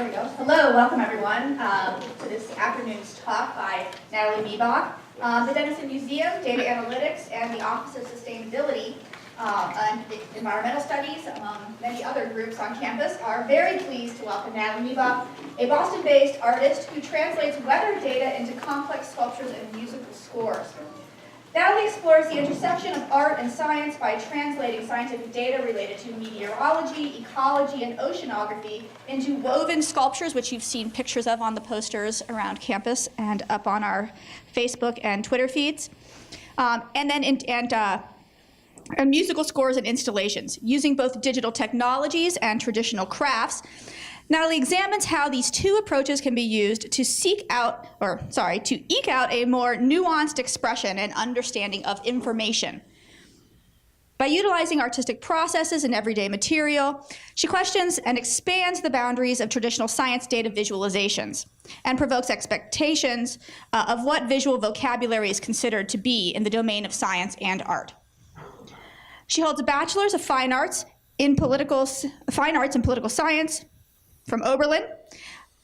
There we go. Hello, welcome everyone to this afternoon's talk by Nathalie Miebach. The Denison Museum, Data Analytics, and the Office of Sustainability and Environmental Studies, among many other groups on campus, are very pleased to welcome Nathalie Miebach, a Boston-based artist who translates weather data into complex sculptures and musical scores. Nathalie explores the intersection of art and science by translating scientific data related to meteorology, ecology, and oceanography into woven sculptures, which you've seen pictures of on the posters around campus and up on our Facebook and Twitter feeds, and musical scores and installations, using both digital technologies and traditional crafts. Nathalie examines how these two approaches can be used to eke out a more nuanced expression and understanding of information. By utilizing artistic processes and everyday material, she questions and expands the boundaries of traditional science data visualizations and provokes expectations of what visual vocabulary is considered to be in the domain of science and art. She holds a Bachelor's of Fine Arts in Political Science from Oberlin,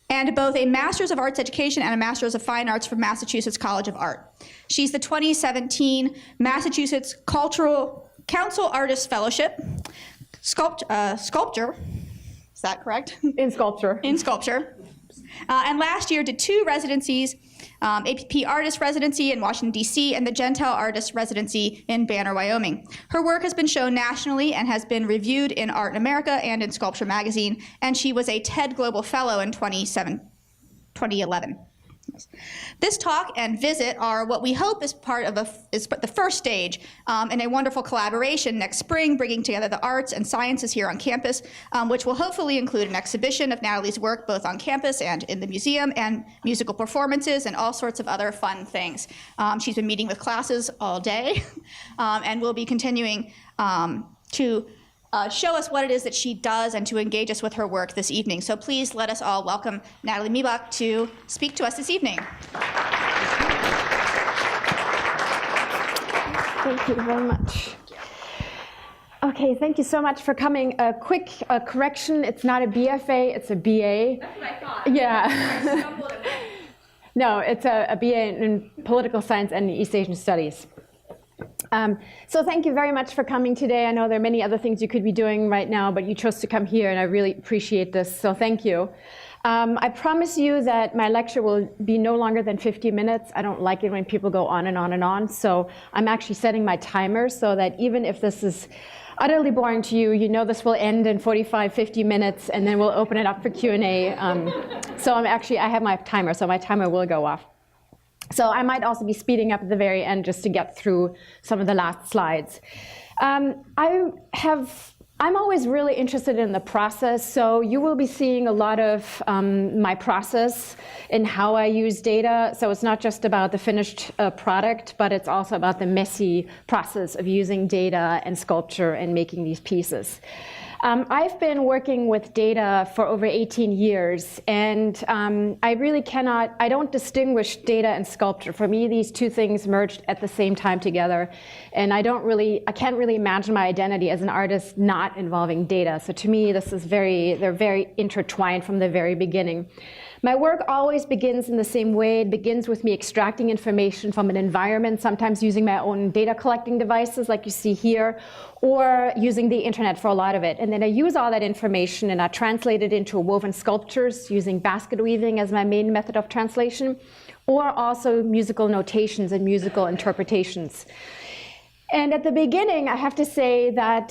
and both a Master's of Arts Education and a Master's of Fine Arts from Massachusetts College of Art. She's the 2017 Massachusetts Cultural Council Artist Fellowship, sculpture, is that correct? In sculpture. In sculpture. And last year did 2 residencies, APP Artist Residency in Washington, D.C., and the Gentile Artist Residency in Banner, Wyoming. Her work has been shown nationally and has been reviewed in Art in America and in Sculpture Magazine, and she was a TED Global Fellow in 2011. This talk and visit are what we hope is part of the first stage in a wonderful collaboration next spring, bringing together the arts and sciences here on campus, which will hopefully include an exhibition of Nathalie's work both on campus and in the museum, and musical performances and all sorts of other fun things. She's been meeting with classes all day, and will be continuing to show us what it is that she does and to engage us with her work this evening. So please let us all welcome Nathalie Miebach to speak to us this evening. Thank you very much. Okay, thank you so much for coming. A quick correction, it's not a BFA, it's a BA. That's what I thought. Yeah. No, it's a BA in Political Science and East Asian Studies. So thank you very much for coming today. I know there are many other things you could be doing right now, but you chose to come here, and I really appreciate this, so thank you. I promise you that my lecture will be no longer than 50 minutes. I don't like it when people go on and on and on, so I'm actually setting my timer so that even if this is utterly boring to you, you know this will end in 45, 50 minutes, and then we'll open it up for Q&A. So I have my timer, so my timer will go off. So I might also be speeding up at the very end just to get through some of the last slides. I'm always really interested in the process, so you will be seeing a lot of my process in how I use data. So it's not just about the finished product, but it's also about the messy process of using data and sculpture and making these pieces. I've been working with data for over 18 years, and I don't distinguish data and sculpture. For me, these two things merged at the same time together, and I can't really imagine my identity as an artist not involving data. So to me, they're very intertwined from the very beginning. My work always begins in the same way. It begins with me extracting information from an environment, sometimes using my own data collecting devices like you see here, or using the internet for a lot of it. And then I use all that information and I translate it into woven sculptures using basket weaving as my main method of translation, or also musical notations and musical interpretations. And at the beginning, I have to say that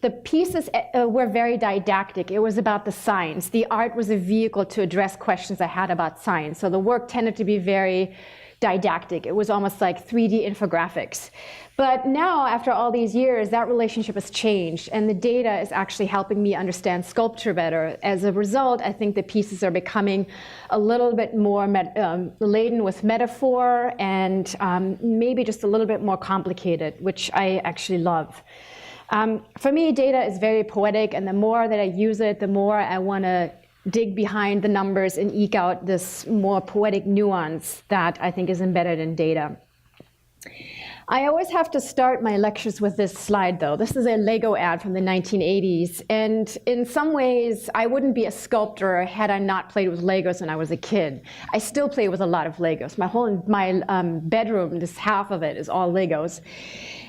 the pieces were very didactic. It was about the science. The art was a vehicle to address questions I had about science. So the work tended to be very didactic. It was almost like 3D infographics. But now, after all these years, that relationship has changed, and the data is actually helping me understand sculpture better. As a result, I think the pieces are becoming a little bit more laden with metaphor and maybe just a little bit more complicated, which I actually love. For me, data is very poetic, and the more that I use it, the more I want to dig behind the numbers and eke out this more poetic nuance that I think is embedded in data. I always have to start my lectures with this slide, though. This is a Lego ad from the 1980s, and in some ways, I wouldn't be a sculptor had I not played with Legos when I was a kid. I still play with a lot of Legos. My bedroom, this half of it, is all Legos.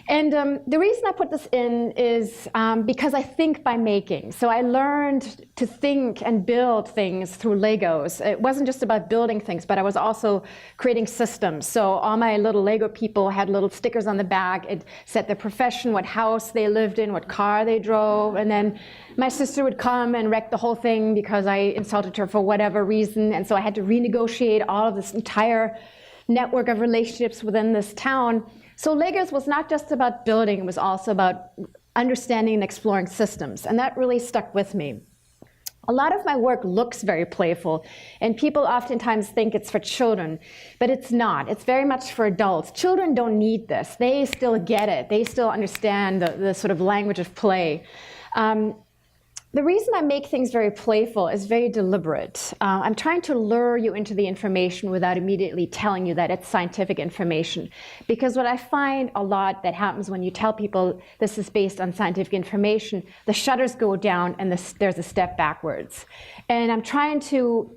And the reason I put this in is because I think by making. So I learned to think and build things through Legos. It wasn't just about building things, but I was also creating systems. So all my little Lego people had little stickers on the back. It said their profession, what house they lived in, what car they drove. And then my sister would come and wreck the whole thing because I insulted her for whatever reason. And so I had to renegotiate all of this entire network of relationships within this town. So Legos was not just about building, it was also about understanding and exploring systems, and that really stuck with me. A lot of my work looks very playful, and people oftentimes think it's for children, but it's not. It's very much for adults. Children don't need this. They still get it. They still understand the sort of language of play. The reason I make things very playful is very deliberate. I'm trying to lure you into the information without immediately telling you that it's scientific information. Because what I find a lot that happens when you tell people this is based on scientific information, the shutters go down and there's a step backwards. And I'm trying to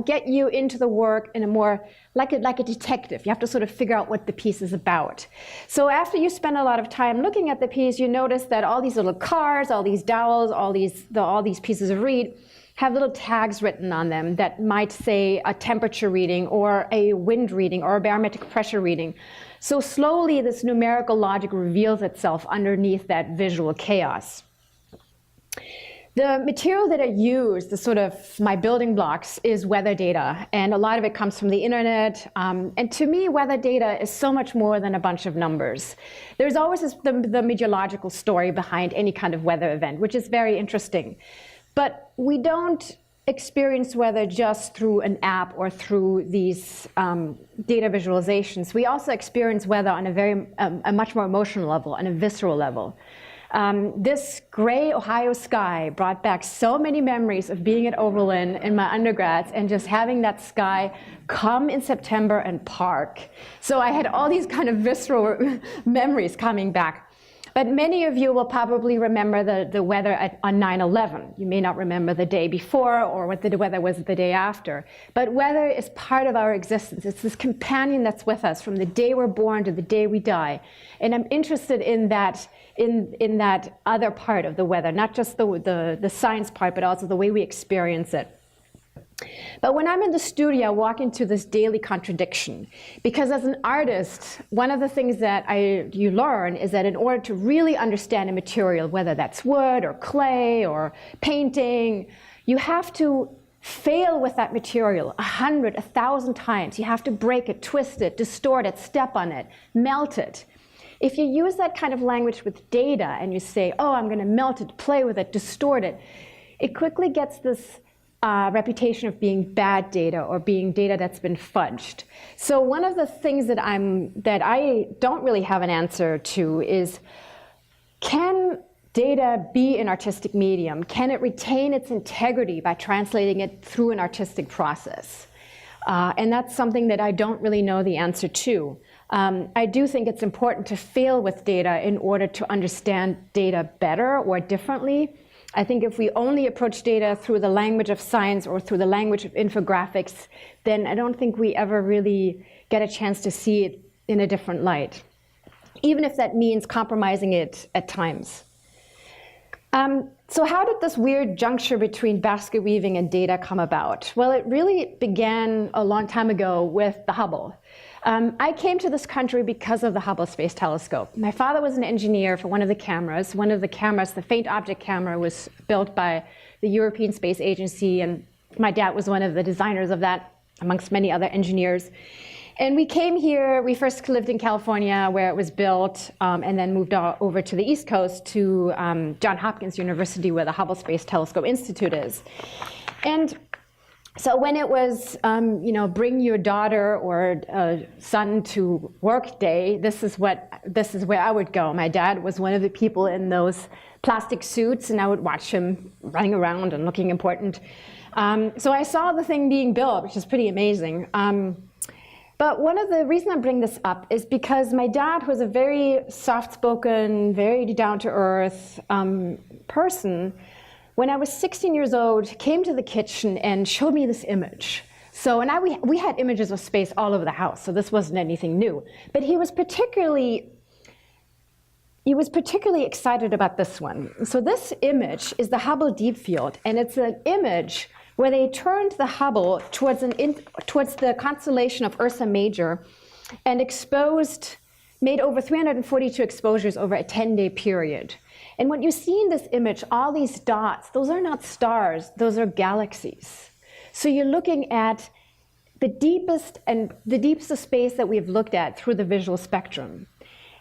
get you into the work in a more, like a detective. You have to sort of figure out what the piece is about. So after you spend a lot of time looking at the piece, you notice that all these little cards, all these dowels, all these pieces of reed have little tags written on them that might say a temperature reading or a wind reading or a barometric pressure reading. So slowly this numerical logic reveals itself underneath that visual chaos. The material that I use, the sort of my building blocks, is weather data, and a lot of it comes from the internet. And to me, weather data is so much more than a bunch of numbers. There's always the meteorological story behind any kind of weather event, which is very interesting. But we don't experience weather just through an app or through these data visualizations. We also experience weather on a much more emotional level, on a visceral level. This gray Ohio sky brought back so many memories of being at Oberlin in my undergrads and just having that sky come in September and park. So I had all these kind of visceral memories coming back. But many of you will probably remember the weather on 9/11. You may not remember the day before or what the weather was the day after. But weather is part of our existence. It's this companion that's with us from the day we're born to the day we die. And I'm interested in that other part of the weather, not just the science part, but also the way we experience it. But when I'm in the studio, I walk into this daily contradiction. Because as an artist, one of the things that you learn is that in order to really understand a material, whether that's wood or clay or painting, you have to fail with that material 100, 1,000 times. You have to break it, twist it, distort it, step on it, melt it. If you use that kind of language with data and you say, oh, I'm going to melt it, play with it, distort it, it quickly gets this reputation of being bad data or being data that's been fudged. So one of the things that I don't really have an answer to is, can data be an artistic medium? Can it retain its integrity by translating it through an artistic process? And that's something that I don't really know the answer to. I do think it's important to fail with data in order to understand data better or differently. I think if we only approach data through the language of science or through the language of infographics, then I don't think we ever really get a chance to see it in a different light, even if that means compromising it at times. So how did this weird juncture between basket weaving and data come about? Well, it really began a long time ago with the Hubble. I came to this country because of the Hubble Space Telescope. My father was an engineer for one of the cameras. One of the cameras, the faint object camera, was built by the European Space Agency, and my dad was one of the designers of that, amongst many other engineers. And we came here, we first lived in California where it was built, and then moved over to the East Coast to Johns Hopkins University where the Hubble Space Telescope Institute is. And so when it was, bring your daughter or son to work day, this is where I would go. My dad was one of the people in those plastic suits, and I would watch him running around and looking important. So I saw the thing being built, which is pretty amazing. But one of the reasons I bring this up is because my dad was a very soft-spoken, very down-to-earth person. When I was 16 years old, came to the kitchen and showed me this image. So, and we had images of space all over the house, so this wasn't anything new. But he was particularly excited about this one. So this image is the Hubble Deep Field, and it's an image where they turned the Hubble towards the constellation of Ursa Major and made over 342 exposures over a 10-day period. And what you see in this image, all these dots, those are not stars, those are galaxies. So you're looking at the deepest of space that we've looked at through the visual spectrum.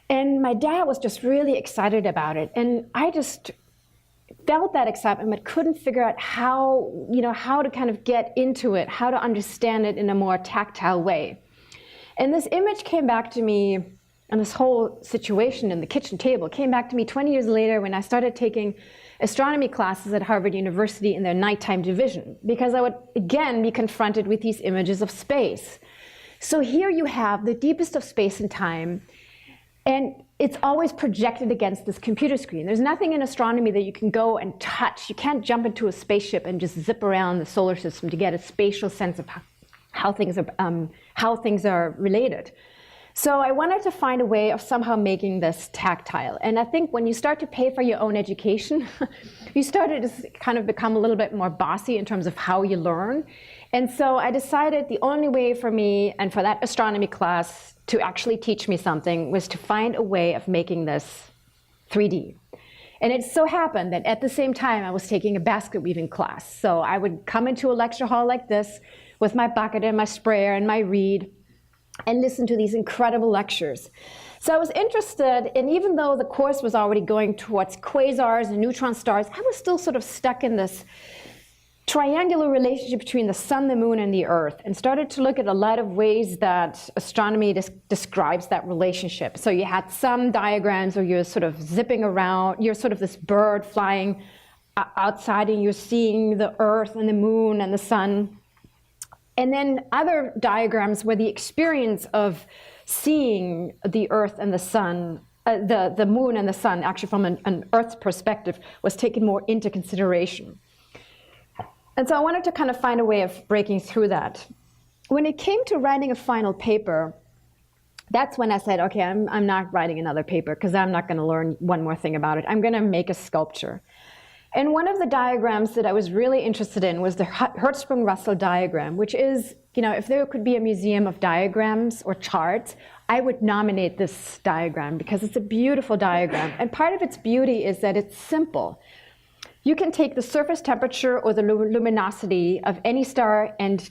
And my dad was just really excited about it. And I just felt that excitement, but couldn't figure out how to kind of get into it, how to understand it in a more tactile way. And this image came back to me, and this whole situation in the kitchen table came back to me 20 years later when I started taking astronomy classes at Harvard University in their nighttime division, because I would again be confronted with these images of space. So here you have the deepest of space and time, and it's always projected against this computer screen. There's nothing in astronomy that you can go and touch. You can't jump into a spaceship and just zip around the solar system to get a spatial sense of how things are related. So I wanted to find a way of somehow making this tactile. And I think when you start to pay for your own education, you start to just kind of become a little bit more bossy in terms of how you learn. And so I decided the only way for me and for that astronomy class to actually teach me something was to find a way of making this 3D. And it so happened that at the same time I was taking a basket weaving class. So I would come into a lecture hall like this with my bucket and my sprayer and my reed and listen to these incredible lectures. So I was interested, and even though the course was already going towards quasars and neutron stars, I was still sort of stuck in this triangular relationship between the sun, the moon, and the earth, and started to look at a lot of ways that astronomy describes that relationship. So you had some diagrams where you're sort of zipping around, you're sort of this bird flying outside and you're seeing the earth and the moon and the sun. And then other diagrams where the experience of seeing the earth and the sun, the moon and the sun, actually from an Earth's perspective, was taken more into consideration. And so I wanted to kind of find a way of breaking through that. When it came to writing a final paper, that's when I said, okay, I'm not writing another paper because I'm not going to learn one more thing about it. I'm going to make a sculpture. And one of the diagrams that I was really interested in was the Hertzsprung-Russell Diagram, which is, if there could be a museum of diagrams or charts, I would nominate this diagram because it's a beautiful diagram. And part of its beauty is that it's simple. You can take the surface temperature or the luminosity of any star and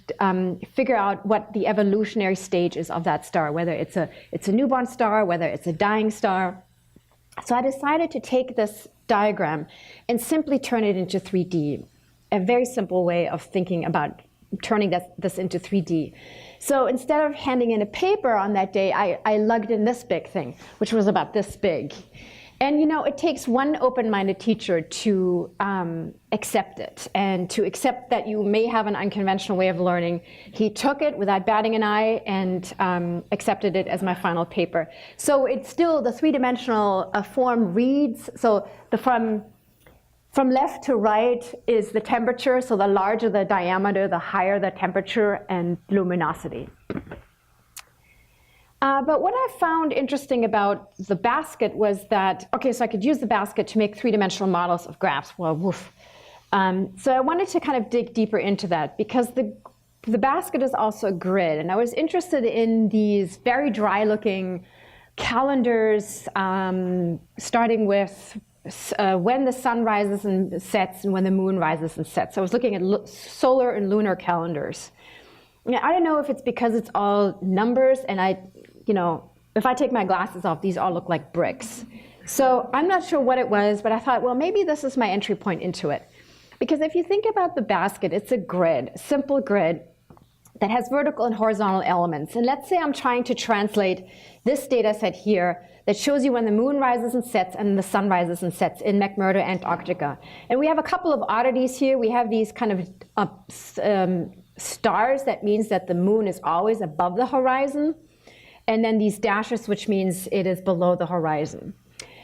figure out what the evolutionary stage is of that star, whether it's a newborn star, whether it's a dying star. So I decided to take this diagram and simply turn it into 3D, a very simple way of thinking about turning this into 3D. So instead of handing in a paper on that day, I lugged in this big thing, which was about this big. And it takes one open-minded teacher to accept it and to accept that you may have an unconventional way of learning. He took it without batting an eye and accepted it as my final paper. So it's still the three-dimensional form reads. So from left to right is the temperature. So the larger the diameter, the higher the temperature and luminosity. But what I found interesting about the basket was that, so I could use the basket to make three-dimensional models of graphs. Well, woof. So I wanted to kind of dig deeper into that because the basket is also a grid. And I was interested in these very dry-looking calendars, starting with when the sun rises and sets and when the moon rises and sets. So I was looking at solar and lunar calendars. I don't know if it's because it's all numbers and if I take my glasses off, these all look like bricks. So I'm not sure what it was, but I thought, well, maybe this is my entry point into it. Because if you think about the basket, it's a grid, a simple grid that has vertical and horizontal elements. And let's say I'm trying to translate this data set here that shows you when the moon rises and sets and the sun rises and sets in McMurdo, Antarctica. And we have a couple of oddities here. We have these kind of stars, that means that the moon is always above the horizon. And then these dashes, which means it is below the horizon.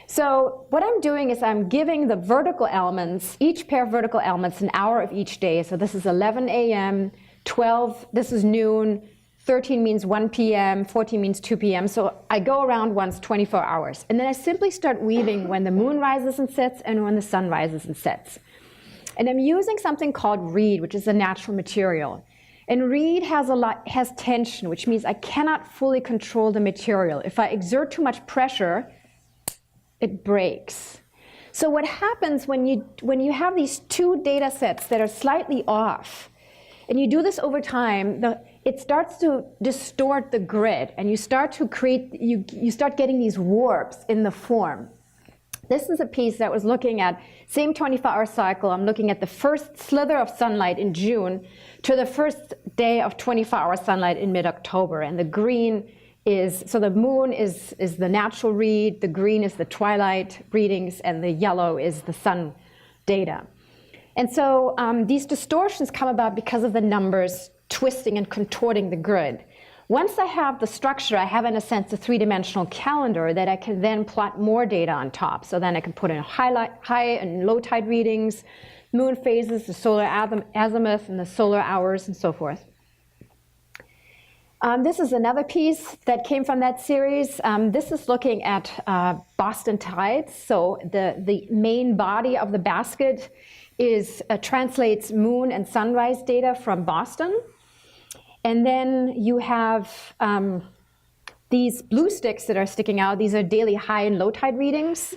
So what I'm doing is I'm giving the vertical elements, each pair of vertical elements, an hour of each day. So this is 11 a.m., 12, this is noon, 13 means 1 p.m., 14 means 2 p.m. So I go around once 24 hours. And then I simply start weaving when the moon rises and sets and when the sun rises and sets. And I'm using something called reed, which is a natural material. And reed has tension, which means I cannot fully control the material. If I exert too much pressure, it breaks. So what happens when you have these two data sets that are slightly off, and you do this over time, it starts to distort the grid, and you start to create, you start getting these warps in the form. This is a piece that was looking at, same 24-hour cycle, I'm looking at the first slither of sunlight in June to the first day of 24-hour sunlight in mid-October. And the green is, so the moon is the natural read, the green is the twilight readings, and the yellow is the sun data. And so these distortions come about because of the numbers twisting and contorting the grid. Once I have the structure, I have, in a sense, a three-dimensional calendar that I can then plot more data on top. So then I can put in high and low tide readings, moon phases, the solar azimuth, and the solar hours, and so forth. This is another piece that came from that series. This is looking at Boston tides. So the main body of the basket translates moon and sunrise data from Boston. And then you have these blue sticks that are sticking out. These are daily high and low tide readings.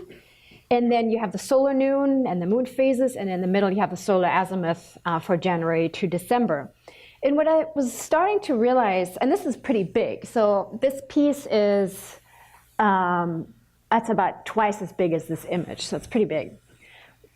And then you have the solar noon and the moon phases. And in the middle, you have the solar azimuth for January to December. And what I was starting to realize, and this is pretty big. So this piece is, that's about twice as big as this image. So it's pretty big.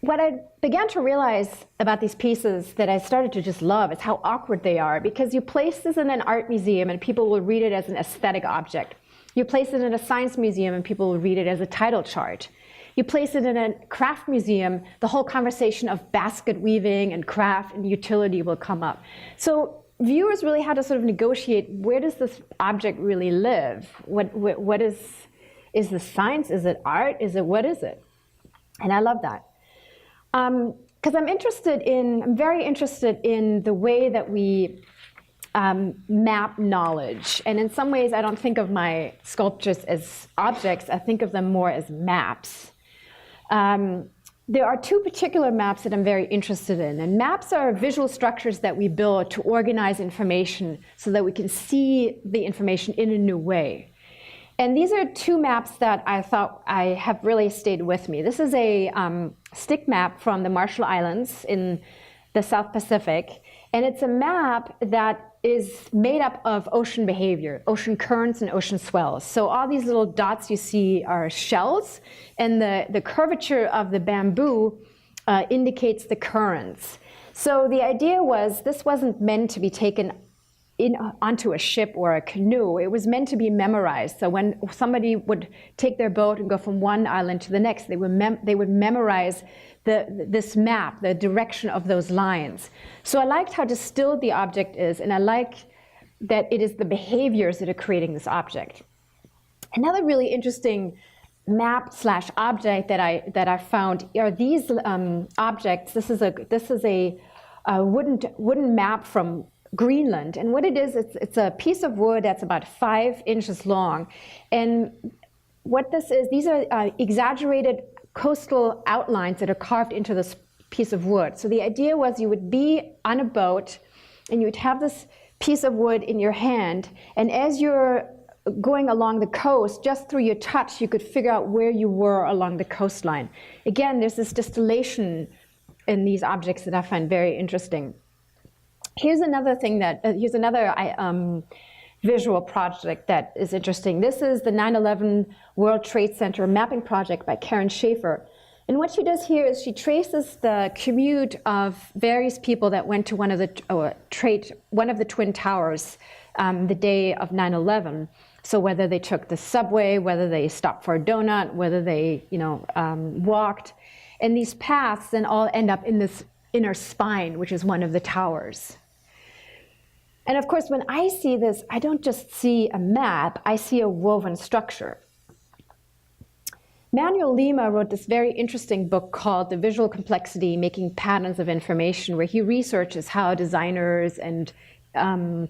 What I began to realize about these pieces that I started to just love is how awkward they are, because you place this in an art museum and people will read it as an aesthetic object. You place it in a science museum and people will read it as a title chart. You place it in a craft museum, the whole conversation of basket weaving and craft and utility will come up. So viewers really had to sort of negotiate, where does this object really live? What is this science? Is it art? What is it? And I love that. Because I'm very interested in the way that we map knowledge. And in some ways, I don't think of my sculptures as objects. I think of them more as maps. There are two particular maps that I'm very interested in. And maps are visual structures that we build to organize information so that we can see the information in a new way. And these are two maps that I thought have really stayed with me. This is a stick map from the Marshall Islands in the South Pacific. And it's a map that is made up of ocean behavior, ocean currents and ocean swells. So all these little dots you see are shells, and the curvature of the bamboo indicates the currents. So the idea was this wasn't meant to be taken onto a ship or a canoe. It was meant to be memorized. So when somebody would take their boat and go from one island to the next, they would memorize this map, the direction of those lines. So I liked how distilled the object is, and I like that it is the behaviors that are creating this object. Another really interesting map/object that I found are these objects. This is a wooden map from Greenland, and what it is, it's a piece of wood that's about 5 inches long. And what this is, these are exaggerated coastal outlines that are carved into this piece of wood. So the idea was you would be on a boat and you would have this piece of wood in your hand, and as you're going along the coast, just through your touch, you could figure out where you were along the coastline. Again, there's this distillation in these objects that I find very interesting. Here's another thing here's another visual project that is interesting. This is the 9/11 World Trade Center mapping project by Karen Shafer. And what she does here is she traces the commute of various people that went to one of the Twin Towers the day of 9/11. So whether they took the subway, whether they stopped for a donut, whether they walked. And these paths then all end up in this inner spine, which is one of the towers. And of course, when I see this, I don't just see a map, I see a woven structure. Manuel Lima wrote this very interesting book called The Visual Complexity, Making Patterns of Information, where he researches how designers and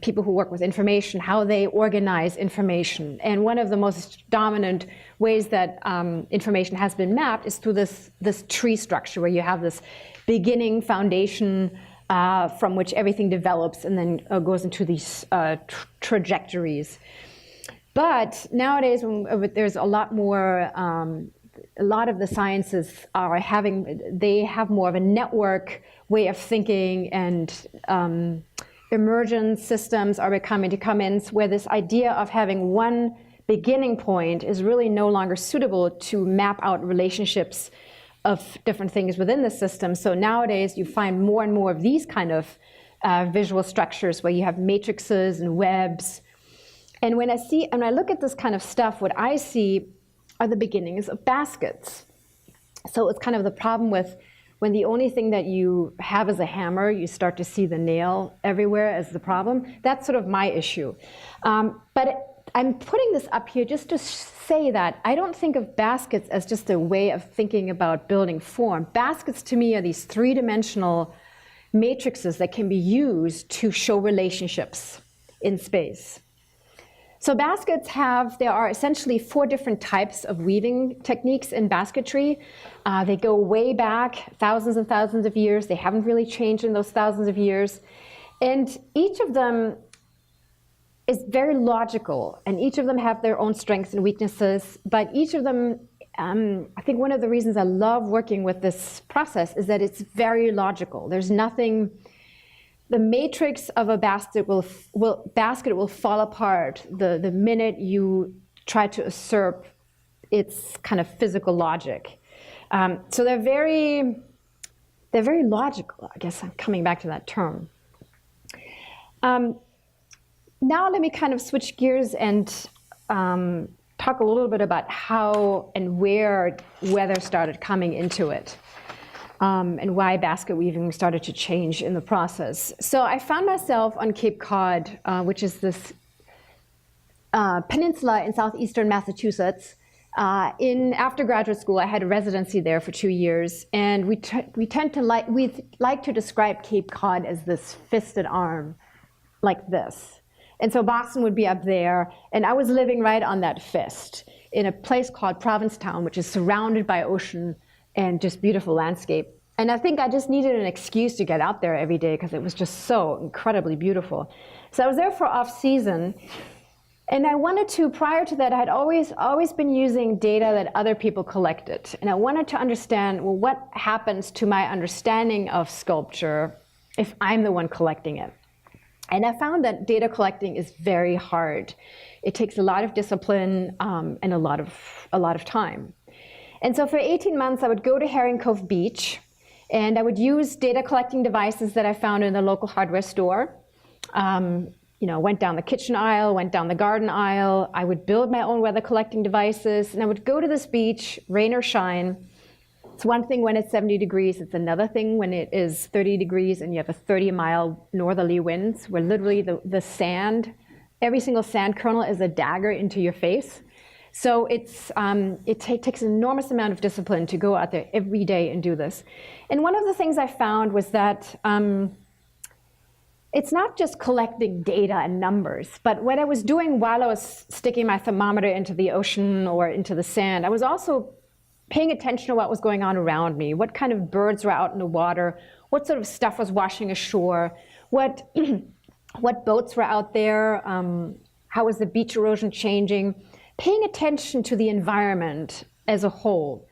people who work with information, how they organize information. And one of the most dominant ways that information has been mapped is through this tree structure, where you have this beginning foundation from which everything develops and then goes into these trajectories. But nowadays, there's a lot more, a lot of the sciences they have more of a network way of thinking, and emergent systems are becoming to come in, where this idea of having one beginning point is really no longer suitable to map out relationships of different things within the system. So nowadays you find more and more of these kind of visual structures where you have matrices and webs. And when I look at this kind of stuff, what I see are the beginnings of baskets. So it's kind of the problem with when the only thing that you have is a hammer, you start to see the nail everywhere as the problem. That's sort of my issue. But I'm putting this up here just to say that I don't think of baskets as just a way of thinking about building form. Baskets to me are these three-dimensional matrices that can be used to show relationships in space. So baskets there are essentially 4 different types of weaving techniques in basketry. They go way back, thousands and thousands of years. They haven't really changed in those thousands of years. And each of them is very logical, and each of them have their own strengths and weaknesses, but each of them, I think one of the reasons I love working with this process is that it's very logical. There's nothing, the matrix of a basket will fall apart the minute you try to usurp its kind of physical logic. So they're very logical. I guess I'm coming back to that term. Now let me kind of switch gears and talk a little bit about how and where weather started coming into it. And why basket weaving started to change in the process. So I found myself on Cape Cod, which is this peninsula in southeastern Massachusetts. After graduate school, I had a residency there for 2 years, and we like to describe Cape Cod as this fisted arm, like this. And so Boston would be up there, and I was living right on that fist in a place called Provincetown, which is surrounded by ocean and just beautiful landscape. And I think I just needed an excuse to get out there every day because it was just so incredibly beautiful. So I was there for off-season, and I wanted to, prior to that, I had always been using data that other people collected. And I wanted to understand, well, what happens to my understanding of sculpture if I'm the one collecting it? And I found that data collecting is very hard. It takes a lot of discipline and a lot of time. And so for 18 months, I would go to Herring Cove Beach, and I would use data collecting devices that I found in the local hardware store. Went down the kitchen aisle, went down the garden aisle. I would build my own weather collecting devices, and I would go to this beach, rain or shine. It's one thing when it's 70 degrees. It's another thing when it is 30 degrees and you have a 30-mile northerly winds, where literally the sand, every single sand kernel is a dagger into your face. So it takes an enormous amount of discipline to go out there every day and do this. And one of the things I found was that it's not just collecting data and numbers, but what I was doing while I was sticking my thermometer into the ocean or into the sand, I was also paying attention to what was going on around me, what kind of birds were out in the water, what sort of stuff was washing ashore, what boats were out there, how was the beach erosion changing, paying attention to the environment as a whole.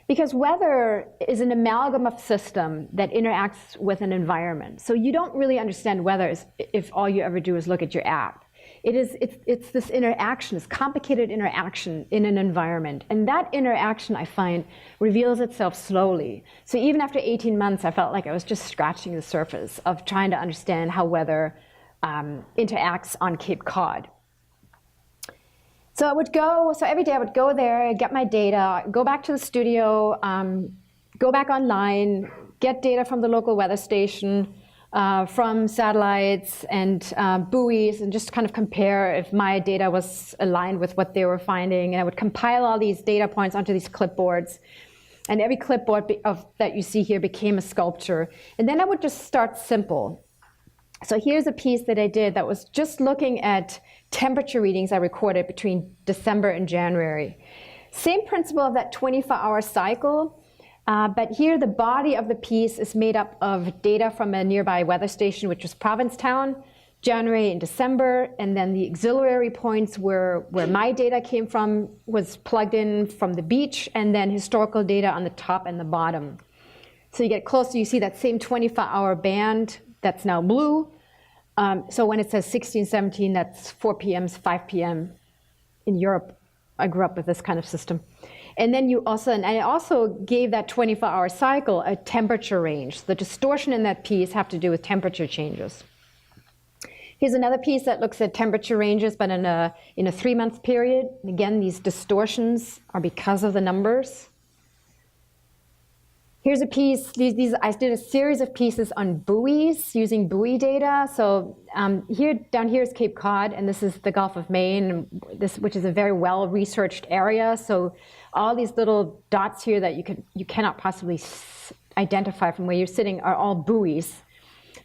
Because weather is an amalgam of system that interacts with an environment. So you don't really understand weather if all you ever do is look at your app. It's this interaction, this complicated interaction in an environment. And that interaction, I find, reveals itself slowly. So even after 18 months, I felt like I was just scratching the surface of trying to understand how weather interacts on Cape Cod. So every day I would go there, get my data, go back to the studio, go back online, get data from the local weather station, from satellites and buoys, and just kind of compare if my data was aligned with what they were finding. And I would compile all these data points onto these clipboards. And every clipboard that you see here became a sculpture. And then I would just start simple. So here's a piece that I did that was just looking at temperature readings I recorded between December and January. Same principle of that 24-hour cycle, but here the body of the piece is made up of data from a nearby weather station, which was Provincetown, January and December, and then the auxiliary points where my data came from was plugged in from the beach, and then historical data on the top and the bottom. So you get closer, you see that same 24-hour band that's now blue. So when it says 16, 17, that's 4 p.m., 5 p.m. in Europe. I grew up with this kind of system. And then I also gave that 24-hour cycle a temperature range. The distortion in that piece have to do with temperature changes. Here's another piece that looks at temperature ranges, but in a 3-month period. And again, these distortions are because of the numbers. Here's a piece. I did a series of pieces on buoys using buoy data. So down here is Cape Cod, and this is the Gulf of Maine, which is a very well-researched area. So all these little dots here that you cannot possibly identify from where you're sitting are all buoys.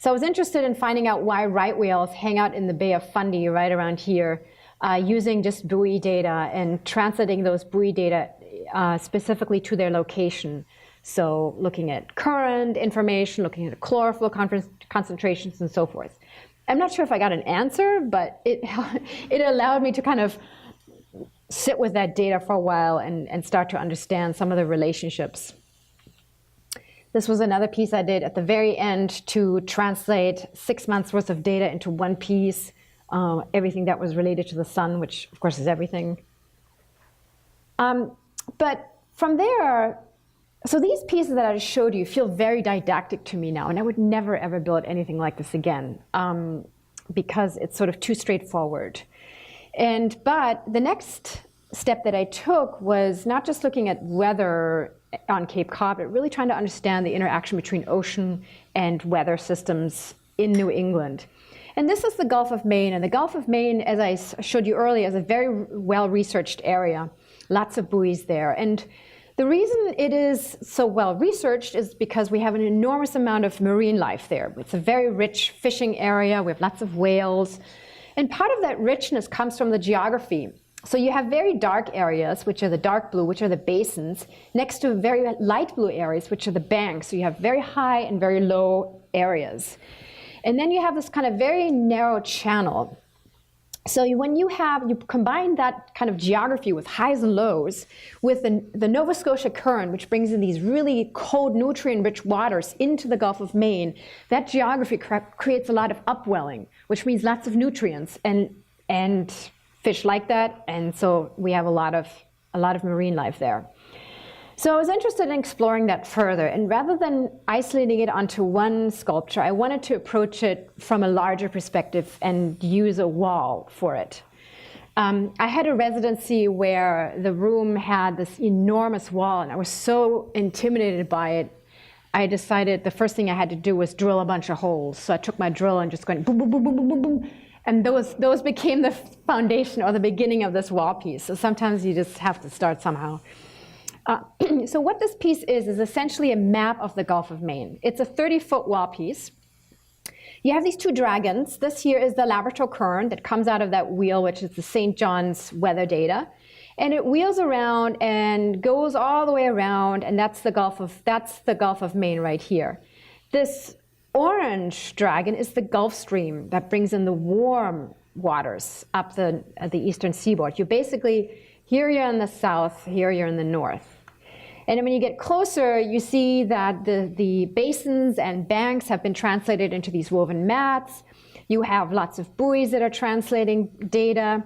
So I was interested in finding out why right whales hang out in the Bay of Fundy right around here, using just buoy data and translating those buoy data specifically to their location. So looking at current information, looking at chlorophyll concentrations and so forth. I'm not sure if I got an answer, but it allowed me to kind of sit with that data for a while and start to understand some of the relationships. This was another piece I did at the very end to translate 6 months worth of data into one piece, everything that was related to the sun, which of course is everything. But from there, so these pieces that I just showed you feel very didactic to me now, and I would never ever build anything like this again, because it's sort of too straightforward. But the next step that I took was not just looking at weather on Cape Cod, but really trying to understand the interaction between ocean and weather systems in New England. And this is the Gulf of Maine. And the Gulf of Maine, as I showed you earlier, is a very well-researched area. Lots of buoys there. And the reason it is so well-researched is because we have an enormous amount of marine life there. It's a very rich fishing area. We have lots of whales. And part of that richness comes from the geography. So you have very dark areas, which are the dark blue, which are the basins, next to very light blue areas, which are the banks. So you have very high and very low areas. And then you have this kind of very narrow channel. So when you combine that kind of geography with highs and lows with the Nova Scotia current, which brings in these really cold, nutrient-rich waters into the Gulf of Maine, that geography creates a lot of upwelling, which means lots of nutrients, and fish like that, and so we have a lot of marine life there. So I was interested in exploring that further, and rather than isolating it onto one sculpture, I wanted to approach it from a larger perspective and use a wall for it. I had a residency where the room had this enormous wall, and I was so intimidated by it, I decided the first thing I had to do was drill a bunch of holes. So I took my drill and just going boom, boom, boom, boom, boom, boom, boom. And those became the foundation or the beginning of this wall piece. So sometimes you just have to start somehow. So what this piece is essentially a map of the Gulf of Maine. It's a 30-foot wall piece. You have these two dragons. This here is the Labrador current that comes out of that wheel, which is the St. John's weather data. And it wheels around and goes all the way around, and that's the Gulf of Maine right here. This orange dragon is the Gulf Stream that brings in the warm waters up the eastern seaboard. You basically, here you're in the south, here you're in the north. And when you get closer, you see that the basins and banks have been translated into these woven mats. You have lots of buoys that are translating data.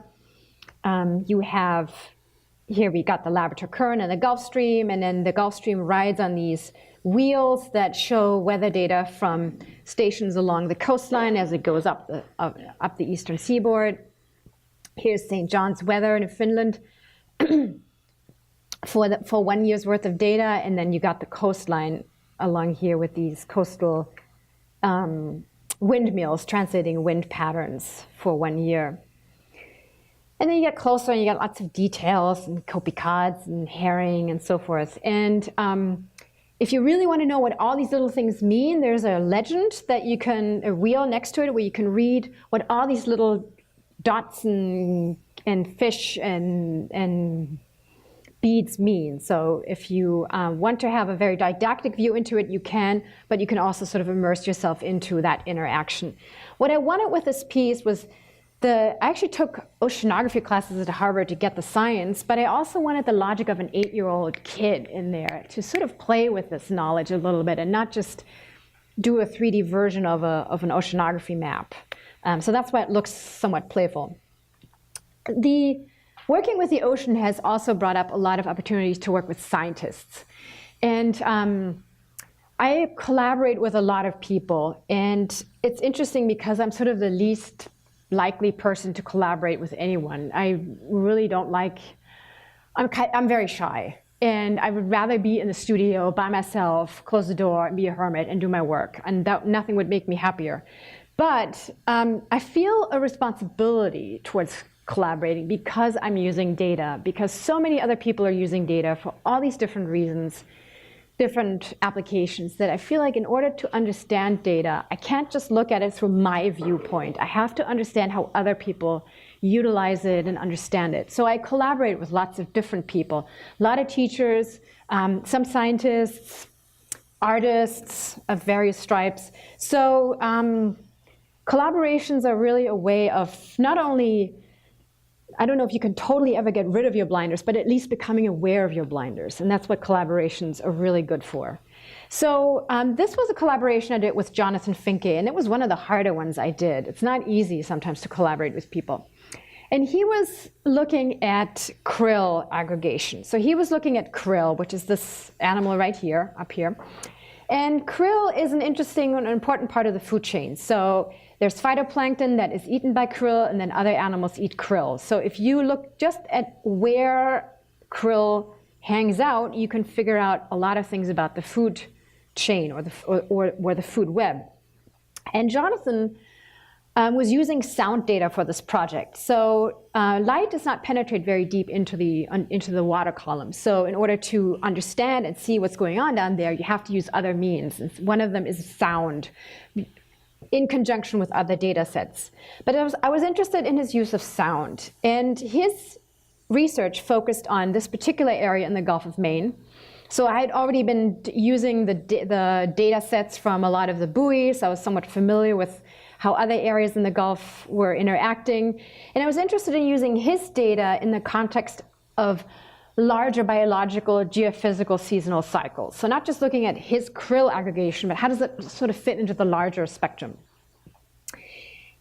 You have, here we got the Labrador current and the Gulf Stream, and then the Gulf Stream rides on these wheels that show weather data from stations along the coastline as it goes up the eastern seaboard. Here's St. John's weather in Finland for 1 year's worth of data, and then you got the coastline along here with these coastal windmills translating wind patterns for 1 year. And then you get closer and you get lots of details and copepods and herring and so forth. And if you really want to know what all these little things mean, there's a legend that you can, a wheel next to it where you can read what all these little dots and fish and beads mean. So if you want to have a very didactic view into it, you can, but you can also sort of immerse yourself into that interaction. What I wanted with this piece was I actually took oceanography classes at Harvard to get the science, but I also wanted the logic of an 8-year-old kid in there to sort of play with this knowledge a little bit and not just do a 3D version of an oceanography map. So that's why it looks somewhat playful. Working with the ocean has also brought up a lot of opportunities to work with scientists. And I collaborate with a lot of people. And it's interesting because I'm sort of the least likely person to collaborate with anyone. I really don't like, I'm very shy. And I would rather be in the studio by myself, close the door, and be a hermit and do my work. And nothing would make me happier. But I feel a responsibility towards collaborating because I'm using data, because so many other people are using data for all these different reasons, different applications, that I feel like in order to understand data, I can't just look at it through my viewpoint. I have to understand how other people utilize it and understand it. So I collaborate with lots of different people, a lot of teachers, some scientists, artists of various stripes. So collaborations are really a way of not only, I don't know if you can totally ever get rid of your blinders, but at least becoming aware of your blinders. And that's what collaborations are really good for. So this was a collaboration I did with Jonathan Finke, and it was one of the harder ones I did. It's not easy sometimes to collaborate with people. And he was looking at krill aggregation. So he was looking at krill, which is this animal right here, up here. And krill is an interesting and important part of the food chain. So there's phytoplankton that is eaten by krill, and then other animals eat krill. So if you look just at where krill hangs out, you can figure out a lot of things about the food chain or the food web. And Jonathan was using sound data for this project. So light does not penetrate very deep into the water column. So in order to understand and see what's going on down there, you have to use other means. And one of them is sound, in conjunction with other data sets. But I was interested in his use of sound. And his research focused on this particular area in the Gulf of Maine. So I had already been using the data sets from a lot of the buoys. I was somewhat familiar with how other areas in the Gulf were interacting. And I was interested in using his data in the context of larger biological, geophysical seasonal cycles. So not just looking at his krill aggregation, but how does it sort of fit into the larger spectrum?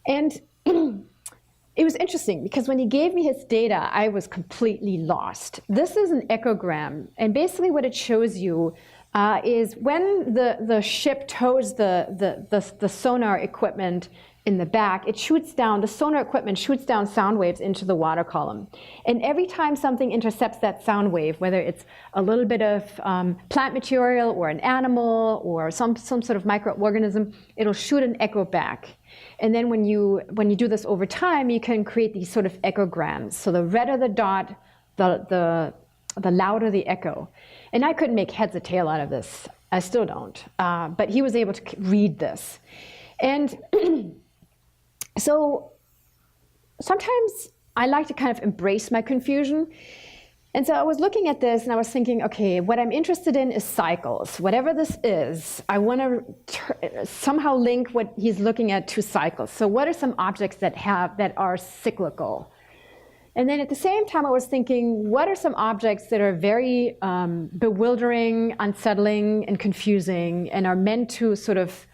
And it was interesting because when he gave me his data, I was completely lost. This is an echogram, and basically what it shows you is when the ship tows the sonar equipment in the back, it shoots down, the sonar equipment shoots down sound waves into the water column. And every time something intercepts that sound wave, whether it's a little bit of plant material or an animal or some sort of microorganism, it'll shoot an echo back. And then when you do this over time, you can create these sort of echograms. So the redder the dot, the louder the echo. And I couldn't make heads or tail out of this. I still don't. But he was able to read this. And so sometimes I like to kind of embrace my confusion. And so I was looking at this and I was thinking, okay, what I'm interested in is cycles. Whatever this is, I want to somehow link what he's looking at to cycles. So what are some objects that are cyclical? And then at the same time, I was thinking, what are some objects that are very bewildering, unsettling, and confusing, and are meant to sort of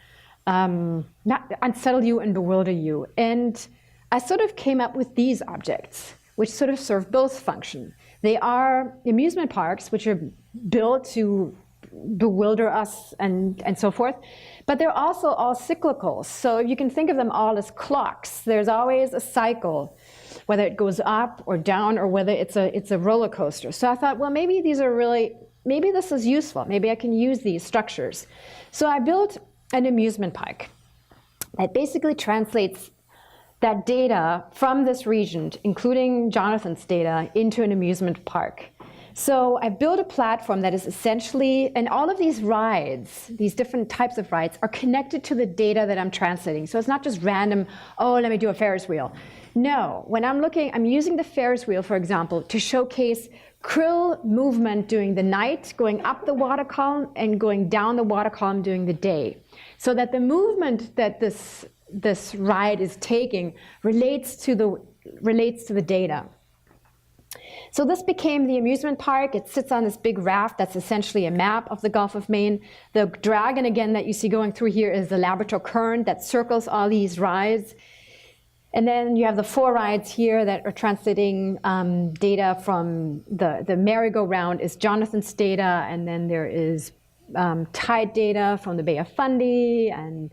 not unsettle you and bewilder you? And I sort of came up with these objects, which sort of serve both functions. They are amusement parks, which are built to bewilder us and so forth, but they're also all cyclical. So you can think of them all as clocks. There's always a cycle, whether it goes up or down or whether it's a roller coaster. So I thought, well, maybe this is useful. Maybe I can use these structures. So I built an amusement park. that basically translates that data from this region, including Jonathan's data, into an amusement park. So I built a platform that is essentially, and all of these rides, these different types of rides, are connected to the data that I'm translating. So it's not just random, oh, let me do a Ferris wheel. No, when I'm looking, I'm using the Ferris wheel, for example, to showcase krill movement during the night, going up the water column and going down the water column during the day. So that the movement that this ride is taking relates to the data. So this became the amusement park. It sits on this big raft that's essentially a map of the Gulf of Maine. The dragon, again, that you see going through here is the Labrador current that circles all these rides. And then you have the 4 rides here that are translating data from the merry-go-round is Jonathan's data, and then there is tide data from the Bay of Fundy, and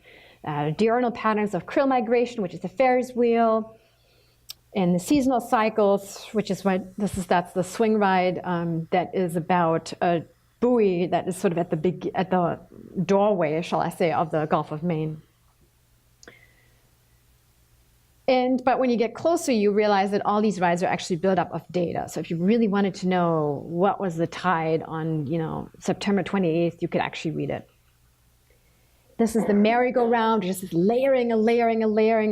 diurnal patterns of krill migration, which is the Ferris wheel, and the seasonal cycles, which is that's the swing ride that is about a buoy that is sort of at the doorway, shall I say, of the Gulf of Maine. But when you get closer, you realize that all these rides are actually built up of data. So if you really wanted to know what was the tide on, September 28th, you could actually read it. This is the merry-go-round, just this layering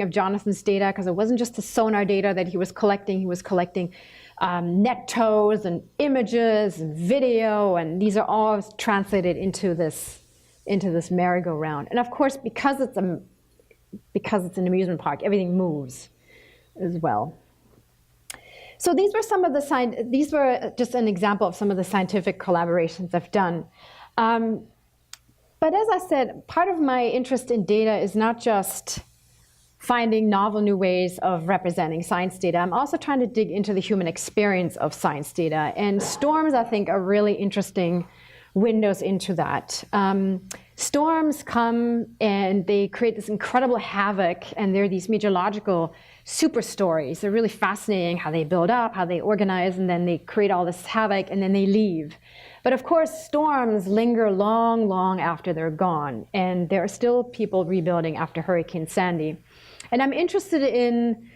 of Jonathan's data, because it wasn't just the sonar data that he was collecting. He was collecting net tows and images and video, and these are all translated into this merry-go-round. And of course, because it's an amusement park, everything moves as well. So these were just an example of some of the scientific collaborations I've done. But as I said, part of my interest in data is not just finding novel new ways of representing science data. I'm also trying to dig into the human experience of science data. And storms, I think, are really interesting windows into that. Storms come and they create this incredible havoc, and they're these meteorological super stories. They're really fascinating how they build up, how they organize, and then they create all this havoc, and then they leave. But of course, storms linger long, long after they're gone, and there are still people rebuilding after Hurricane Sandy. And I'm interested in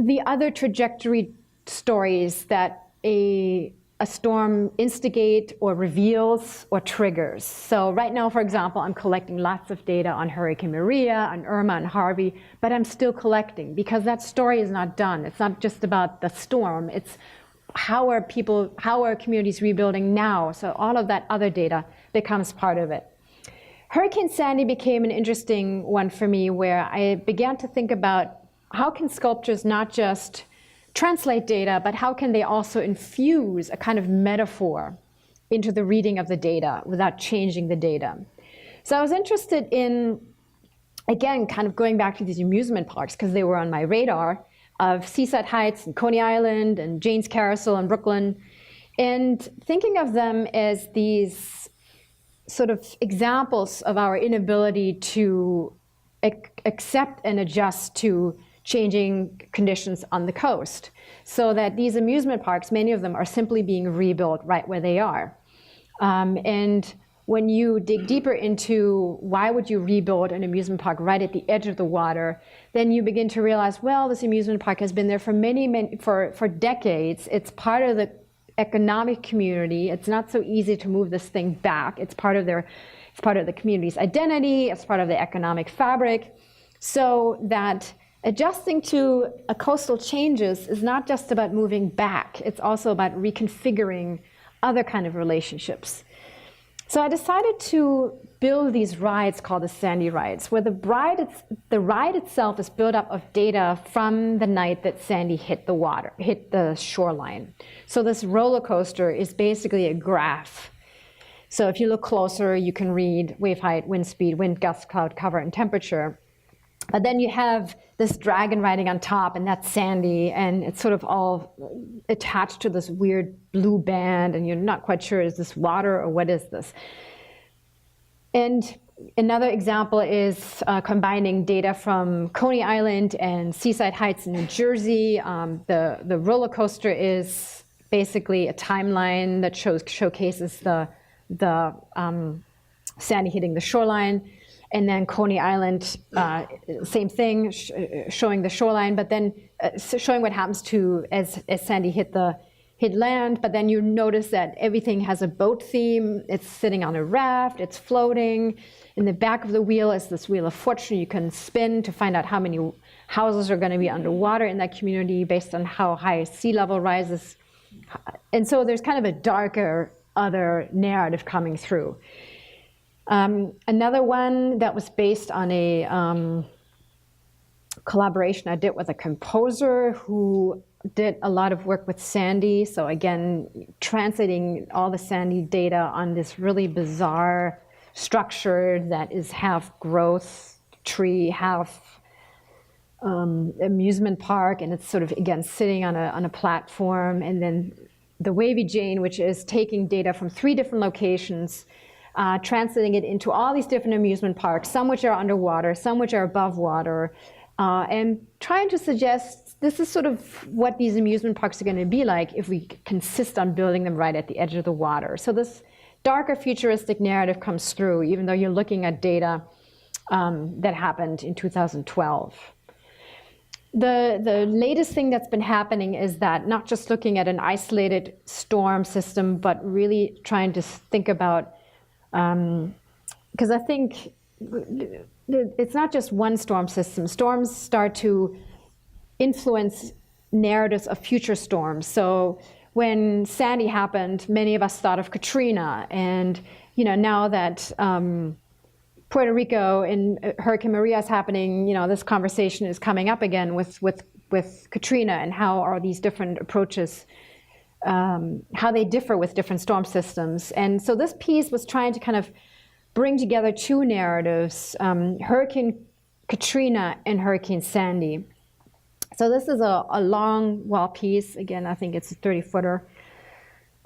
the other trajectory stories that a storm instigate or reveals or triggers. So right now, for example, I'm collecting lots of data on Hurricane Maria, on Irma and Harvey, but I'm still collecting because that story is not done. It's not just about the storm. It's how are communities rebuilding now? So all of that other data becomes part of it. Hurricane Sandy became an interesting one for me, where I began to think about how can sculptures not just translate data, but how can they also infuse a kind of metaphor into the reading of the data without changing the data. So I was interested in, again, kind of going back to these amusement parks, because they were on my radar, of Seaside Heights and Coney Island and Jane's Carousel in Brooklyn, and thinking of them as these sort of examples of our inability to accept and adjust to changing conditions on the coast. So that these amusement parks, many of them are simply being rebuilt right where they are. And when you dig deeper into why would you rebuild an amusement park right at the edge of the water, then you begin to realize, well, this amusement park has been there for decades. It's part of the economic community. It's not so easy to move this thing back. It's part of the community's identity. It's part of the economic fabric. So that adjusting to coastal changes is not just about moving back. It's also about reconfiguring other kind of relationships. So I decided to build these rides called the Sandy rides, where the ride itself is built up of data from the night that Sandy hit the shoreline. So this roller coaster is basically a graph. So if you look closer, you can read wave height, wind speed, wind gust, cloud cover, and temperature. But then you have this dragon riding on top, and that's Sandy, and it's sort of all attached to this weird blue band, and you're not quite sure, is this water or what is this? And another example is combining data from Coney Island and Seaside Heights in New Jersey. The roller coaster is basically a timeline that showcases the Sandy hitting the shoreline. And then Coney Island, same thing, showing the shoreline, but then showing what happens to as Sandy hit land. But then you notice that everything has a boat theme. It's sitting on a raft. It's floating. In the back of the wheel is this wheel of fortune you can spin to find out how many houses are going to be underwater in that community based on how high sea level rises. And so there's kind of a darker other narrative coming through. Another one that was based on a collaboration I did with a composer who did a lot of work with Sandy. So again, translating all the Sandy data on this really bizarre structure that is half growth tree, half amusement park, and it's sort of, again, sitting on a platform. And then the Wavy Jane, which is taking data from 3 different locations, translating it into all these different amusement parks, some which are underwater, some which are above water, and trying to suggest this is sort of what these amusement parks are going to be like if we insist on building them right at the edge of the water. So this darker futuristic narrative comes through, even though you're looking at data that happened in 2012. The latest thing that's been happening is that not just looking at an isolated storm system, but really trying to think about, because I think it's not just one storm system. Storms start to influence narratives of future storms. So when Sandy happened, many of us thought of Katrina, and now that Puerto Rico and Hurricane Maria is happening, this conversation is coming up again with Katrina, and how are these different approaches, how they differ with different storm systems. And so this piece was trying to kind of bring together 2 narratives, Hurricane Katrina and Hurricane Sandy. So this is a long wall piece. Again, I think it's a 30-footer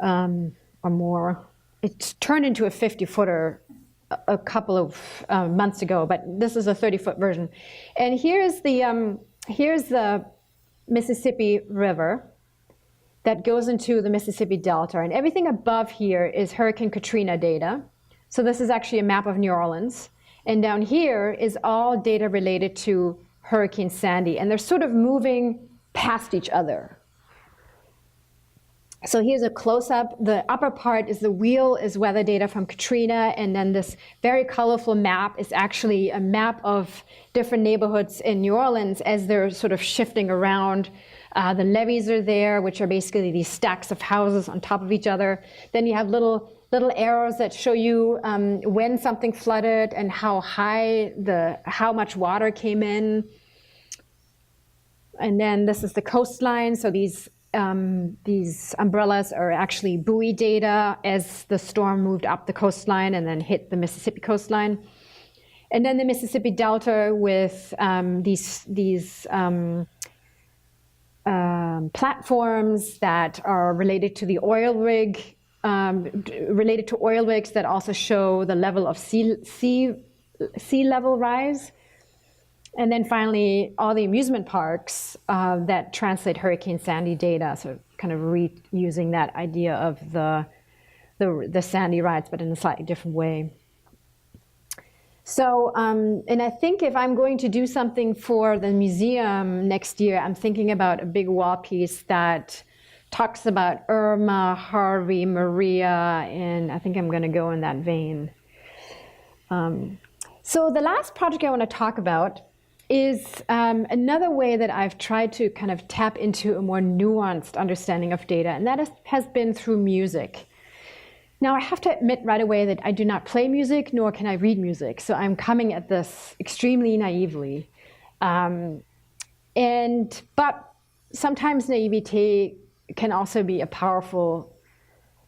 or more. It's turned into a 50-footer a couple of months ago, but this is a 30-foot version. And here's the Mississippi River that goes into the Mississippi Delta. And everything above here is Hurricane Katrina data. So this is actually a map of New Orleans. And down here is all data related to Hurricane Sandy. And they're sort of moving past each other. So here's a close-up. The upper part is the wheel is weather data from Katrina, and then this very colorful map is actually a map of different neighborhoods in New Orleans as they're sort of shifting around. The levees are there, which are basically these stacks of houses on top of each other. Then you have little arrows that show you when something flooded and how much water came in. And then this is the coastline. So these umbrellas are actually buoy data as the storm moved up the coastline and then hit the Mississippi coastline. And then the Mississippi Delta with these platforms that are related to the oil rig, related to oil rigs that also show the level of sea level rise. And then finally, all the amusement parks that translate Hurricane Sandy data, so kind of reusing that idea of the Sandy rides, but in a slightly different way. So, and I think if I'm going to do something for the museum next year, I'm thinking about a big wall piece that talks about Irma, Harvey, Maria, and I think I'm going to go in that vein. So the last project I want to talk about is another way that I've tried to kind of tap into a more nuanced understanding of data, and that has been through music. Now, I have to admit right away that I do not play music, nor can I read music, so I'm coming at this extremely naively. But sometimes naivete can also be a powerful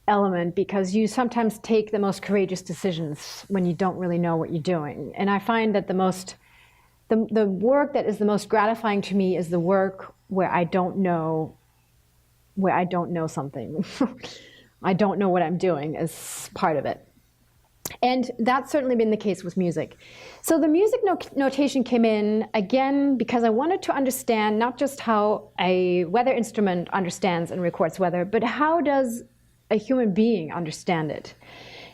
element, because you sometimes take the most courageous decisions when you don't really know what you're doing. And I find that the work that is the most gratifying to me is the work where I don't know something. I don't know what I'm doing as part of it. And that's certainly been the case with music. So the music notation came in, again, because I wanted to understand not just how a weather instrument understands and records weather, but how does a human being understand it?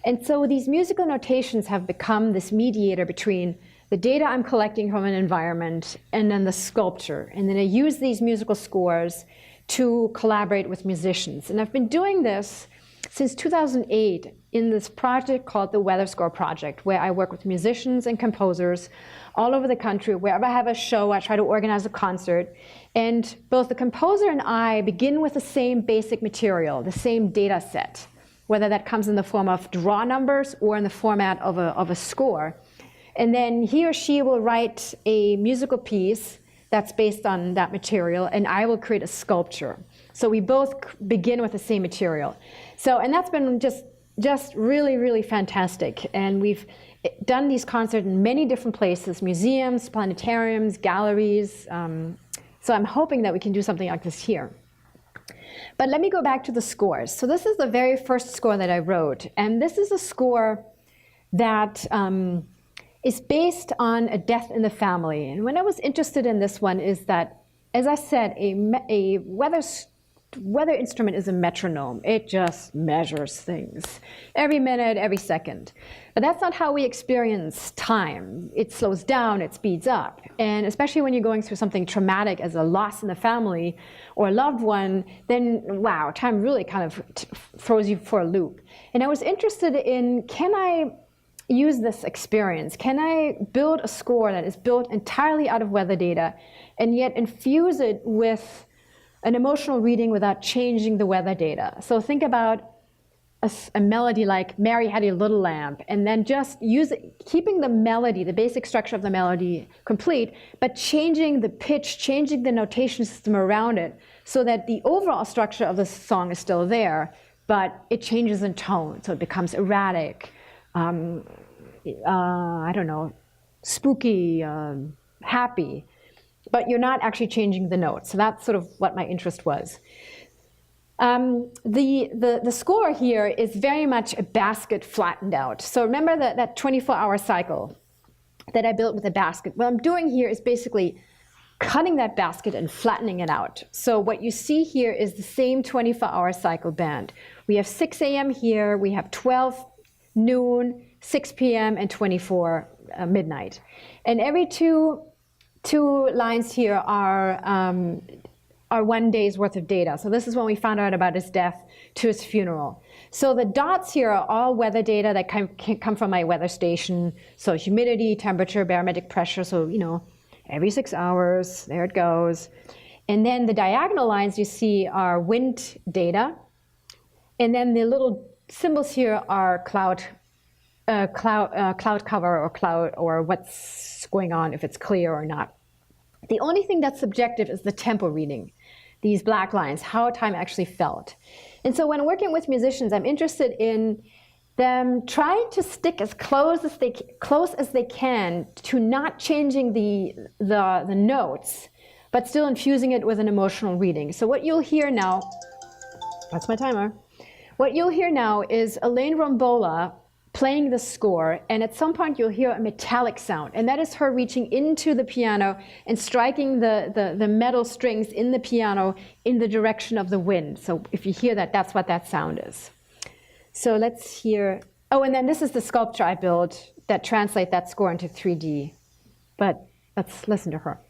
And so these musical notations have become this mediator between the data I'm collecting from an environment and then the sculpture. And then I use these musical scores to collaborate with musicians. And I've been doing this since 2008 in this project called the Weather Score Project, where I work with musicians and composers all over the country. Wherever I have a show, I try to organize a concert. And both the composer and I begin with the same basic material, the same data set, whether that comes in the form of draw numbers or in the format of a score. And then he or she will write a musical piece that's based on that material, and I will create a sculpture. So we both begin with the same material. So, and that's been just really, really fantastic. And we've done these concerts in many different places, museums, planetariums, galleries. So I'm hoping that we can do something like this here. But let me go back to the scores. So this is the very first score that I wrote. And this is a score that is based on a death in the family. And when I was interested in this one is that, as I said, a weather instrument is a metronome. It just measures things every minute, every second. But that's not how we experience time. It slows down, it speeds up. And especially when you're going through something traumatic as a loss in the family or a loved one, then wow, time really kind of throws you for a loop. And I was interested in, can I use this experience? Can I build a score that is built entirely out of weather data and yet infuse it with an emotional reading without changing the weather data? So think about a melody like Mary Had a Little Lamb, and then just keeping the melody, the basic structure of the melody complete, but changing the pitch, changing the notation system around it so that the overall structure of the song is still there, but it changes in tone, so it becomes erratic, I don't know, spooky, happy, but you're not actually changing the notes. So that's sort of what my interest was. The score here is very much a basket flattened out. So remember that 24-hour cycle that I built with a basket. What I'm doing here is basically cutting that basket and flattening it out. So what you see here is the same 24-hour cycle band. We have 6 a.m. here, we have 12 noon, 6 p.m. and 24 midnight. And every two lines here are 1 day's worth of data. So this is when we found out about his death to his funeral. So the dots here are all weather data that come from my weather station. So humidity, temperature, barometric pressure. So, you know, every 6 hours, there it goes. And then the diagonal lines you see are wind data. And then the little symbols here are cloud cover or cloud, or what's going on, if it's clear or not. The only thing that's subjective is the tempo reading, these black lines, how time actually felt. And so when working with musicians, I'm interested in them trying to stick as close as they can to not changing the notes, but still infusing it with an emotional reading. So what you'll hear now, that's my timer. What you'll hear now is Elaine Rombola playing the score, and at some point you'll hear a metallic sound, and that is her reaching into the piano and striking the metal strings in the piano in the direction of the wind. So if you hear that, that's what that sound is. So let's hear, oh, and then this is the sculpture I built that translate that score into 3D. But let's listen to her.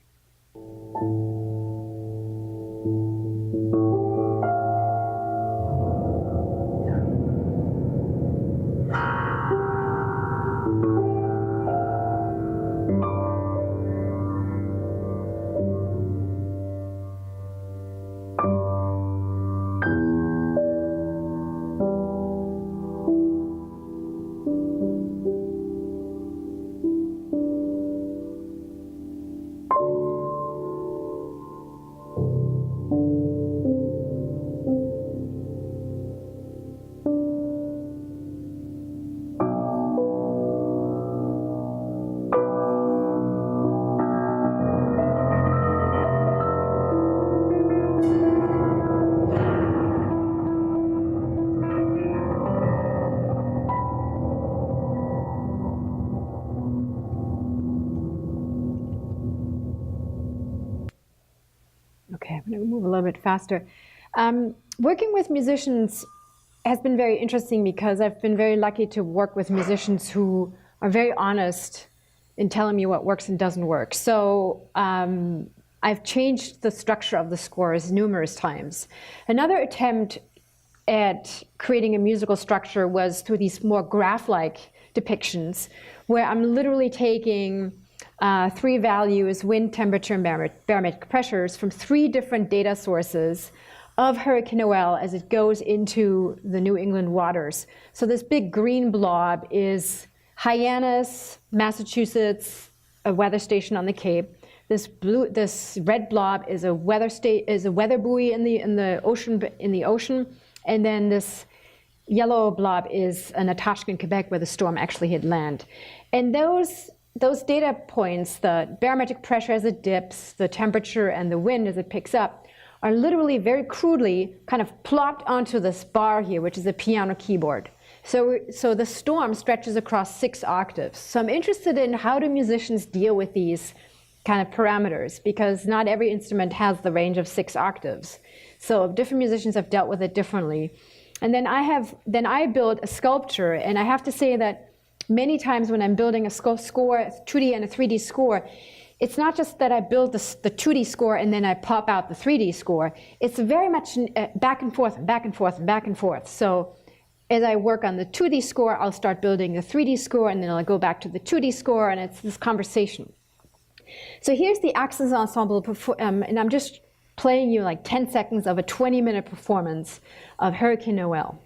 Okay, I'm going to move a little bit faster. Working with musicians has been very interesting because I've been very lucky to work with musicians who are very honest in telling me what works and doesn't work. So I've changed the structure of the scores numerous times. Another attempt at creating a musical structure was through these more graph-like depictions, where I'm literally taking 3 values, wind, temperature, and barometric pressures, from 3 different data sources of Hurricane Noel as it goes into the New England waters. So this big green blob is Hyannis, Massachusetts, a weather station on the Cape. This red blob is a weather buoy in the ocean, and then this yellow blob is Natashka in Quebec, where the storm actually hit land. And those data points, the barometric pressure as it dips, the temperature, and the wind as it picks up, are literally very crudely kind of plopped onto this bar here, which is a piano keyboard. So the storm stretches across 6 octaves. So I'm interested in how do musicians deal with these kind of parameters, because not every instrument has the range of 6 octaves. So different musicians have dealt with it differently. And then I build a sculpture, and I have to say that many times when I'm building a score, a 2D and a 3D score, it's not just that I build the 2D score and then I pop out the 3D score. It's very much back and forth, and back and forth, and back and forth. So as I work on the 2D score, I'll start building the 3D score, and then I'll go back to the 2D score, and it's this conversation. So here's the Axis Ensemble, and I'm just playing you like 10 seconds of a 20-minute performance of Hurricane Noel.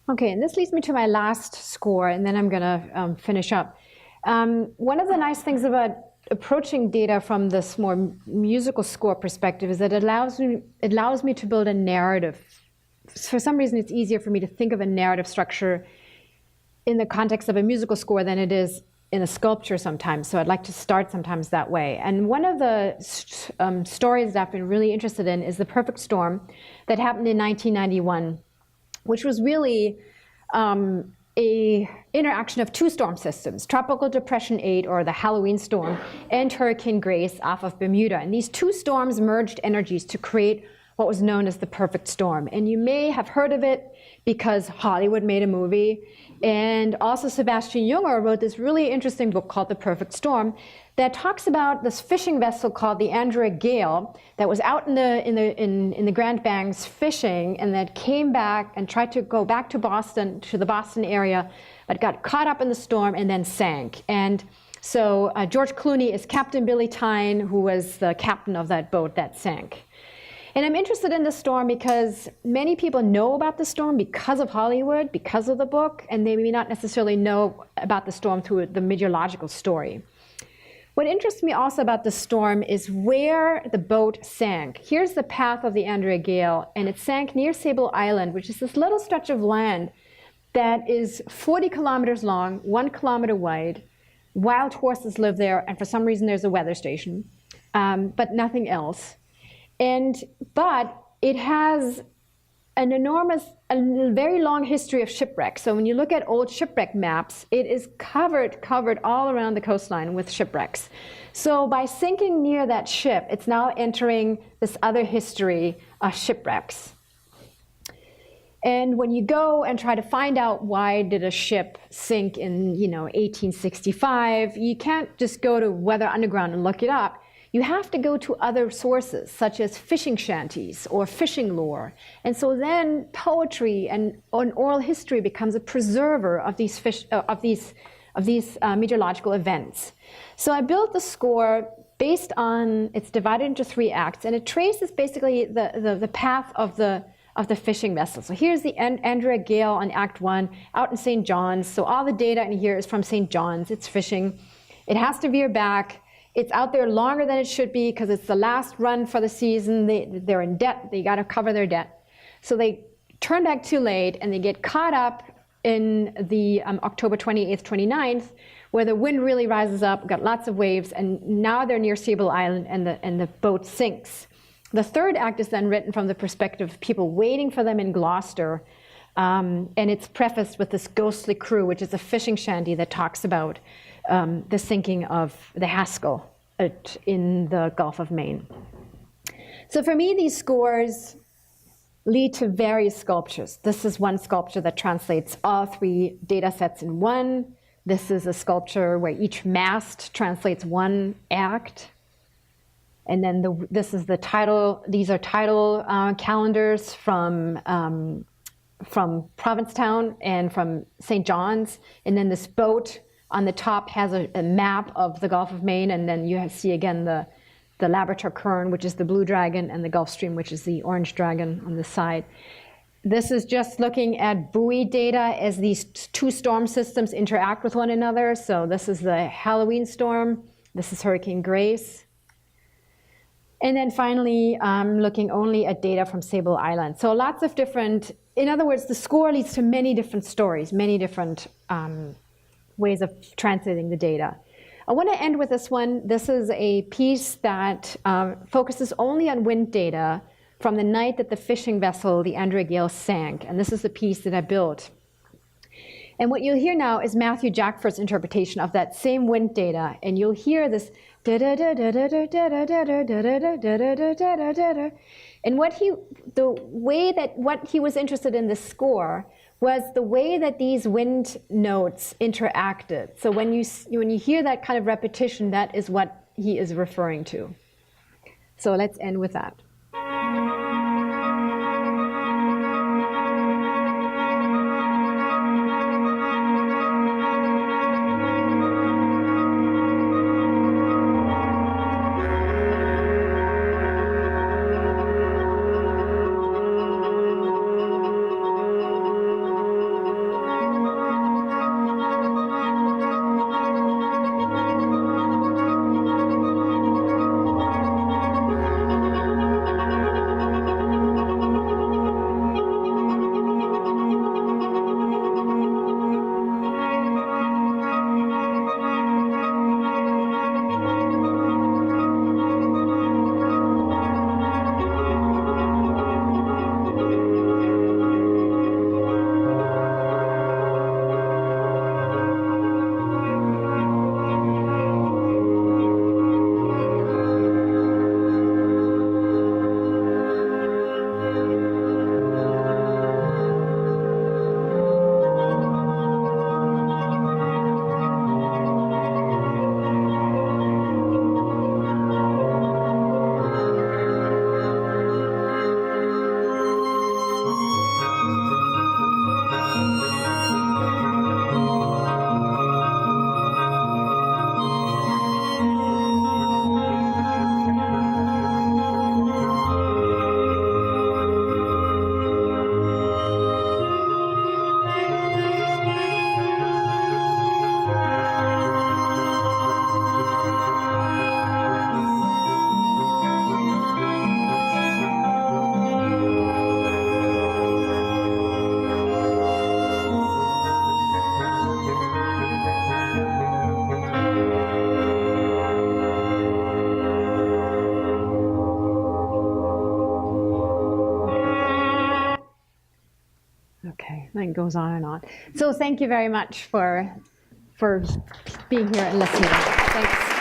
Okay, and this leads me to my last score, and then I'm going to finish up. One of the nice things about approaching data from this more musical score perspective is that it allows me to build a narrative. For some reason, it's easier for me to think of a narrative structure in the context of a musical score than it is in a sculpture sometimes. So I'd like to start sometimes that way. And one of the stories that I've been really interested in is The Perfect Storm that happened in 1991. Which was really a interaction of 2 storm systems, Tropical Depression 8, or the Halloween storm, and Hurricane Grace off of Bermuda. And these 2 storms merged energies to create what was known as the perfect storm. And you may have heard of it because Hollywood made a movie. And also Sebastian Junger wrote this really interesting book called The Perfect Storm that talks about this fishing vessel called the Andrea Gale that was out in the Grand Banks fishing, and that came back and tried to go back to Boston, to the Boston area, but got caught up in the storm and then sank. And so George Clooney is Captain Billy Tyne, who was the captain of that boat that sank. And I'm interested in this storm because many people know about the storm because of Hollywood, because of the book, and they may not necessarily know about the storm through the meteorological story. What interests me also about the storm is where the boat sank. Here's the path of the Andrea Gale, and it sank near Sable Island, which is this little stretch of land that is 40 kilometers long, 1 kilometer wide. Wild horses live there, and for some reason there's a weather station, but nothing else. But it has a very long history of shipwrecks. So when you look at old shipwreck maps, it is covered all around the coastline with shipwrecks. So by sinking near that ship, it's now entering this other history of shipwrecks. And when you go and try to find out why did a ship sink in 1865, you can't just go to Weather Underground and look it up. You have to go to other sources, such as fishing shanties or fishing lore. And so then poetry and oral history becomes a preserver of these meteorological events. So I built the score based on, it's divided into 3 acts, and it traces basically the path of the fishing vessel. So here's the Andrea Gale on Act 1 out in St. John's. So all the data in here is from St. John's. It's fishing. It has to veer back. It's out there longer than it should be because it's the last run for the season. They're in debt. They got to cover their debt. So they turn back too late, and they get caught up in the October 28th, 29th, where the wind really rises up, got lots of waves, and now they're near Sable Island, and the boat sinks. The third act is then written from the perspective of people waiting for them in Gloucester, and it's prefaced with this ghostly crew, which is a fishing shanty that talks about the sinking of the Haskell in the Gulf of Maine. So for me, these scores lead to various sculptures. This is one sculpture that translates all three data sets in one. This is a sculpture where each mast translates one act. And then this is the title. These are title calendars from Provincetown and from St. John's. And then this boat on the top has a map of the Gulf of Maine, and then you see again the Labrador Kern, which is the blue dragon, and the Gulf Stream, which is the orange dragon on the side. This is just looking at buoy data as these two storm systems interact with one another. So this is the Halloween storm. This is Hurricane Grace. And then finally, looking only at data from Sable Island. So lots of different, in other words, the score leads to many different stories, many different ways of translating the data. I want to end with this one. This is a piece that focuses only on wind data from the night that the fishing vessel, the Andrea Gale, sank. And this is the piece that I built. And what you'll hear now is Matthew Jackford's interpretation of that same wind data. And you'll hear this and what he was interested in the score was the way that these wind notes interacted. So when you hear that kind of repetition, that is what he is referring to. So let's end with that. It goes on and on. So thank you very much for being here and listening. Thanks.